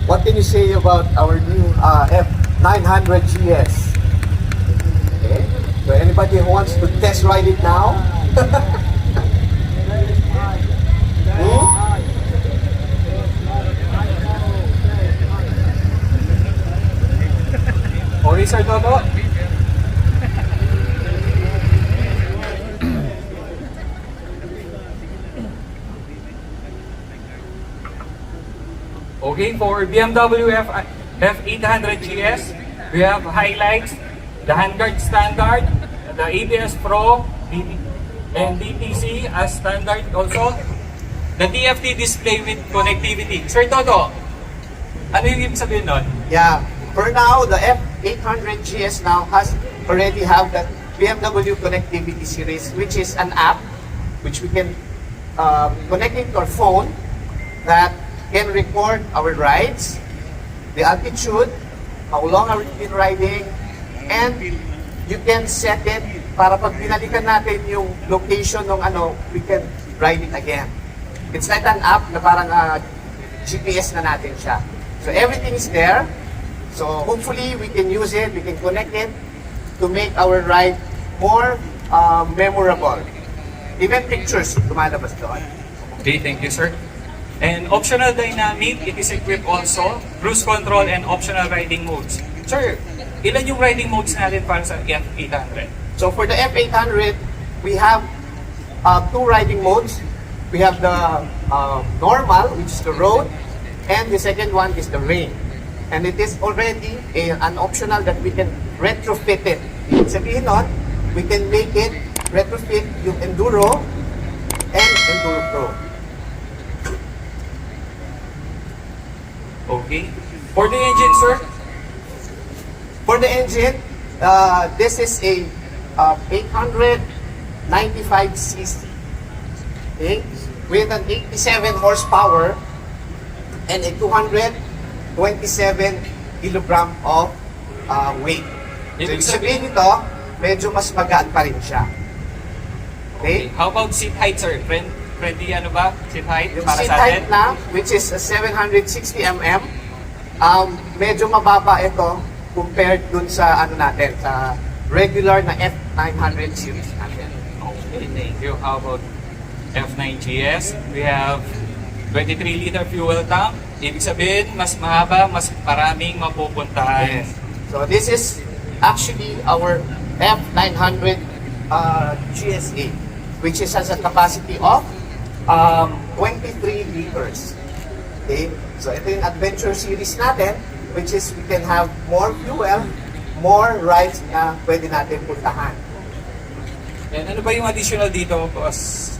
what can you say about our new F900 GS? Okay. So anybody who wants to test ride it now? Okay, Sir Toto. Okay, for BMW F800 GS, we have highlights, the handguard standard, the ABS Pro, and DTC as standard also. The TFT display with connectivity. Sir Toto, ano yung ibig sabihin nun? Yeah. For now, the F800 GS now already have the BMW Connectivity Series, which is an app which we can connect it to our phone that can record our rides, the altitude, how long are we been riding, and you can set it para pag binalikan natin yung location ng we can ride it again. It's like an app na parang GPS na natin siya. So everything is there. So hopefully we can use it, we can connect it to make our ride more memorable. Even pictures lumalabas doon. Okay, thank you, sir. And optional dynamic, it is equipped also, cruise control and optional riding modes. Sir, ilan yung riding modes natin para sa F800? So for the F800, we have two riding modes. We have the normal, which is the road, and the second one is the rain. And it is already an optional that we can retrofit it. Ibig sabihin nun, we can make it retrofit yung Enduro and Enduro Pro. Okay. For the engine, sir? For the engine, this is a 895cc, okay, with an 87 horsepower and a 227 kilogram of weight. So, ibig sabihin nito, medyo mas magaan pa rin siya. Okay? How about seat height, sir? Friendly ano ba? Seat height Yung para seat sa height atin? na, which is 760 mm, medyo mababa ito compared dun sa natin, sa regular na F900 series natin. Okay, thank you. How about F9 GS? We have 23-liter fuel tank. Ibig sabihin, mas mahaba, mas maraming mapupuntahan. Yes. So this is actually our F900 GSA, which is has a capacity of 23 liters. Okay? So ito yung adventure series natin, which is we can have more fuel, more rides na pwede natin puntahan. And ano ba yung additional dito, boss?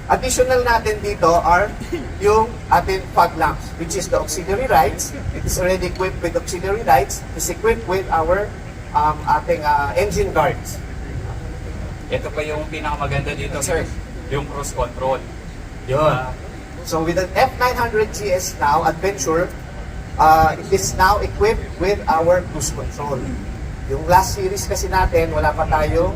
Additional natin dito are yung ating fog lamps, which is the auxiliary lights. It is already equipped with auxiliary lights. It's equipped with our ating engine guards. Ito pa yung pinakamaganda dito, sir. Yung cruise control. Yun. So with the F900 GS now, Adventure, it is now equipped with our cruise control. Yung last series kasi natin, wala pa tayo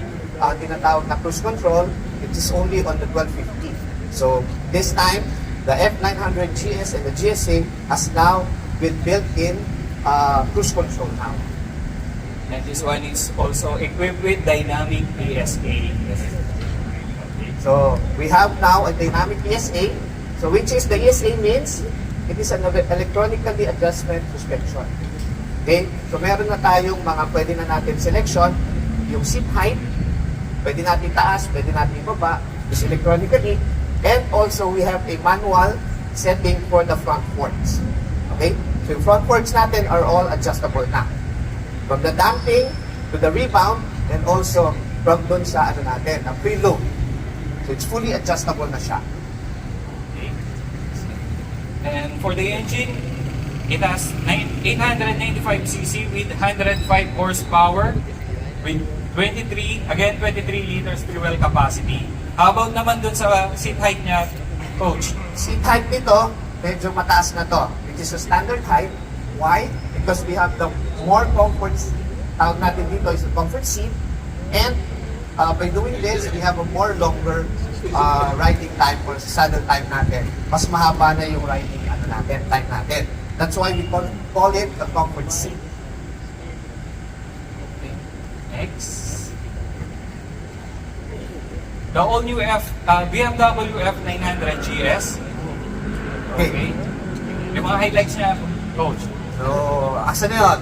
tinatawag na cruise control. It is only on the 1250. So this time, the F900 GS and the GSA has now been built-in cruise control now. And this one is also equipped with dynamic PSA. So we have now a dynamic ESA. So which is the ESA means it is an electronically adjustment suspension. Okay? So meron na tayong mga pwede na natin selection, yung seat height, pwede natin taas, pwede natin ibaba, is electronically, and also we have a manual setting for the front forks. Okay? So yung front forks natin are all adjustable na. From the damping to the rebound, and also from dun sa natin, ang preload. So it's fully adjustable na siya. Okay. And for the engine, it has 895cc with 105 horsepower with 23 liters fuel capacity. How about naman dun sa seat height niya, coach? Seat height nito, medyo mataas na to, which is a standard height. Why? Because we have the more comfort, tawag natin dito is the comfort seat, and by doing this, we have a more longer riding time or saddle time natin. Mas mahaba na yung riding time natin. That's why we call it the comfort seat. Okay. Next. The all-new BMW F900 GS. Okay. Yung mga highlights niya, Coach. So, asa na yun?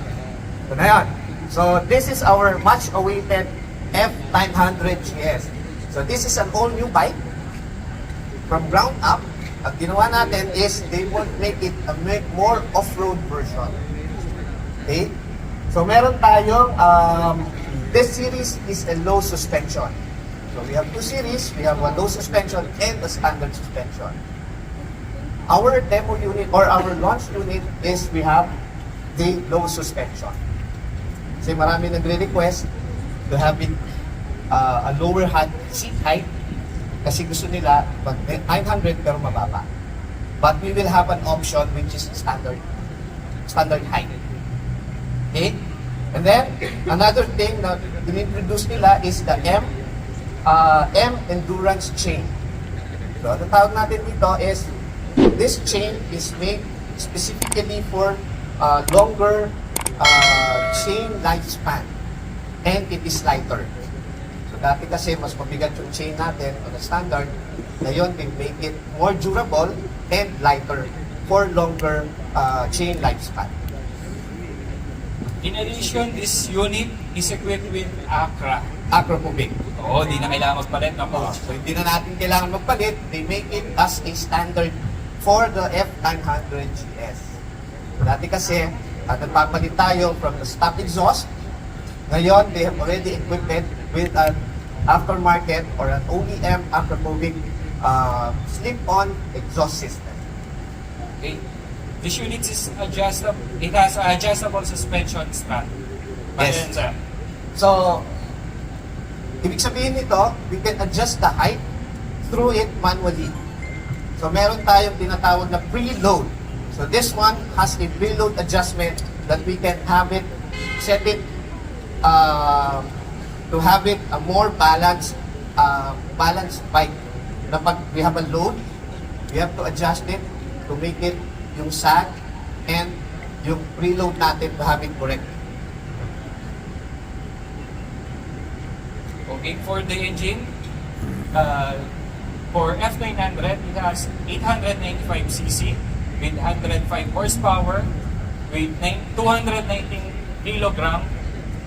Ito na yun. So, this is our much-awaited F900 GS. So, this is an all-new bike from ground up. Ang ginawa natin is they will make it a more off-road version. Okay? So, meron tayong, this series is a low suspension. So, we have two series. We have a low suspension and a standard suspension. Our demo unit or our launch unit is we have the low suspension. Kasi marami nagre-request to have it a lower seat height kasi gusto nila mag 900 pero mababa. But we will have an option which is standard height. Okay? And then another thing na in-introduce nila is the M endurance chain. So ang tawag natin dito is this chain is made specifically for longer chain lifespan and it is lighter. So dati kasi mas mabigat yung chain natin on the standard, ngayon they make it more durable and lighter for longer chain lifespan. In addition, this unit is equipped with Acro Kubik. Oo, di na kailangan magpalit na po. So hindi na natin kailangan magpalit, they make it as a standard for the F900 GS. Dati kasi, nagpapalit tayo from the stock exhaust. Ngayon, they have already equipped it with an aftermarket or an OEM Acropovic slip-on exhaust system. Okay. This unit is adjustable. It has adjustable suspension strap. Yes. Sir. So, ibig sabihin nito, we can adjust the height through it manually. So, meron tayong tinatawag na preload. So, this one has a preload adjustment that we can have it, set it to have it a more balanced bike. Na pag we have a load, we have to adjust it to make it yung sag and yung preload natin to have it correct. Okay, for the engine, for F900, it has 895cc with 105 horsepower with 219 kilogram.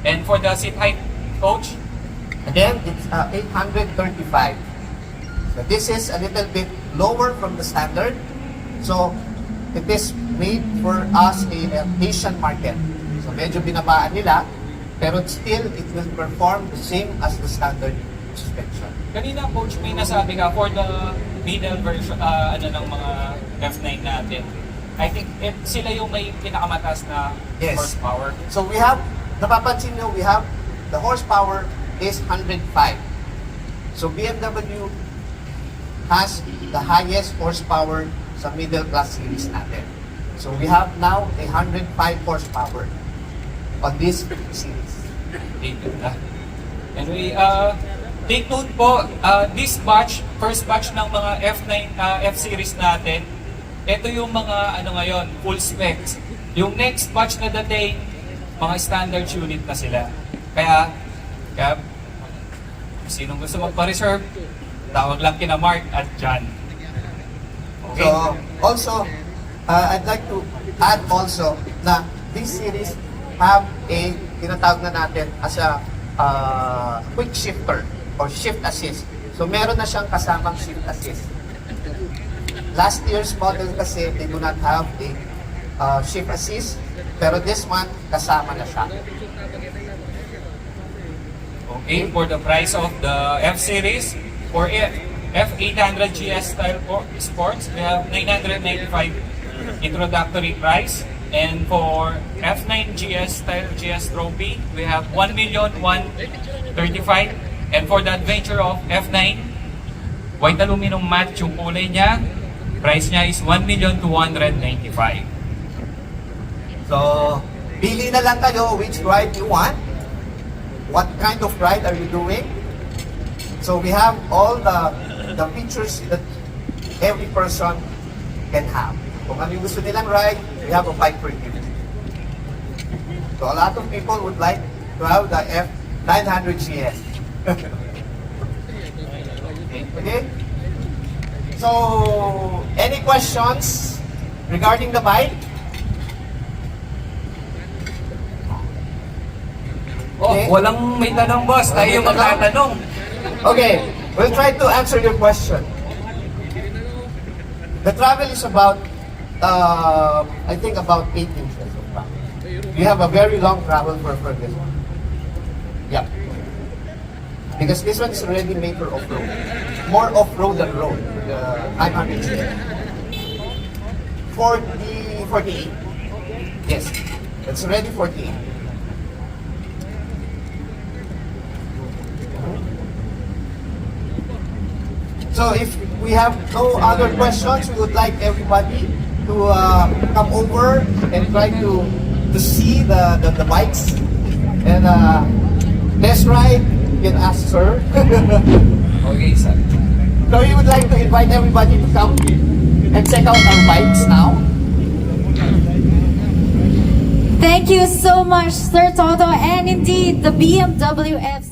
And for the seat height, Coach? Again, it's 835. So this is a little bit lower from the standard. So it is made for us in an Asian market. So medyo binabaan nila, pero still it will perform the same as the standard suspension. Kanina, Coach, may nasabi ka for the middle version ng mga F9 natin. I think sila yung may pinakamataas na Yes. horsepower. So we have, napapansin nyo, we have the horsepower is 105. So BMW has the highest horsepower sa middle class series natin. So we have now 105 horsepower on this series. Okay, ganda. Anyway, take note po, this batch, first batch ng mga F9, F series natin, ito yung mga ngayon, full specs. Yung next batch na dating, mga standard unit na sila. Kaya sinong gusto magpa-reserve, tawag lang kina Mark at John. Okay? So also, I'd like to add also na this series have a tinatawag na natin as a quick shifter or shift assist. So meron na siyang kasamang shift assist. Last year's model kasi they do not have a shift assist, pero this one kasama na siya. Okay, for the price of the F series, for F800 GS style sports, we have 995 introductory price. And for F9 GS style GS trophy, we have 1,135,000. And for the adventure of F9, white aluminum matte yung kulay niya, price niya is 1,295,000. So, pili na lang kayo which ride you want. What kind of ride are you doing? So we have all the features that every person can have. Kung ano yung gusto nilang ride, we have a bike for you. So a lot of people would like to have the F900 GS. Okay? So, any questions regarding the bike? Oh, Okay. walang may tanong, boss. Tayo yung magtatanong. Okay, we'll try to answer your question. The travel is about, I think about 8 inches of back. You have a very long travel for this one. Yeah. Because this one is already made for off-road. More off-road than road. The 900 GS. 48. Yes. It's already 48. So if we have no other questions, we would like everybody to come over and try to see the bikes and test ride. You can ask sir. Okay, sir. So we would like to invite everybody to come and check out our bikes now. Thank you so much, Sir Toto, and indeed the BMW F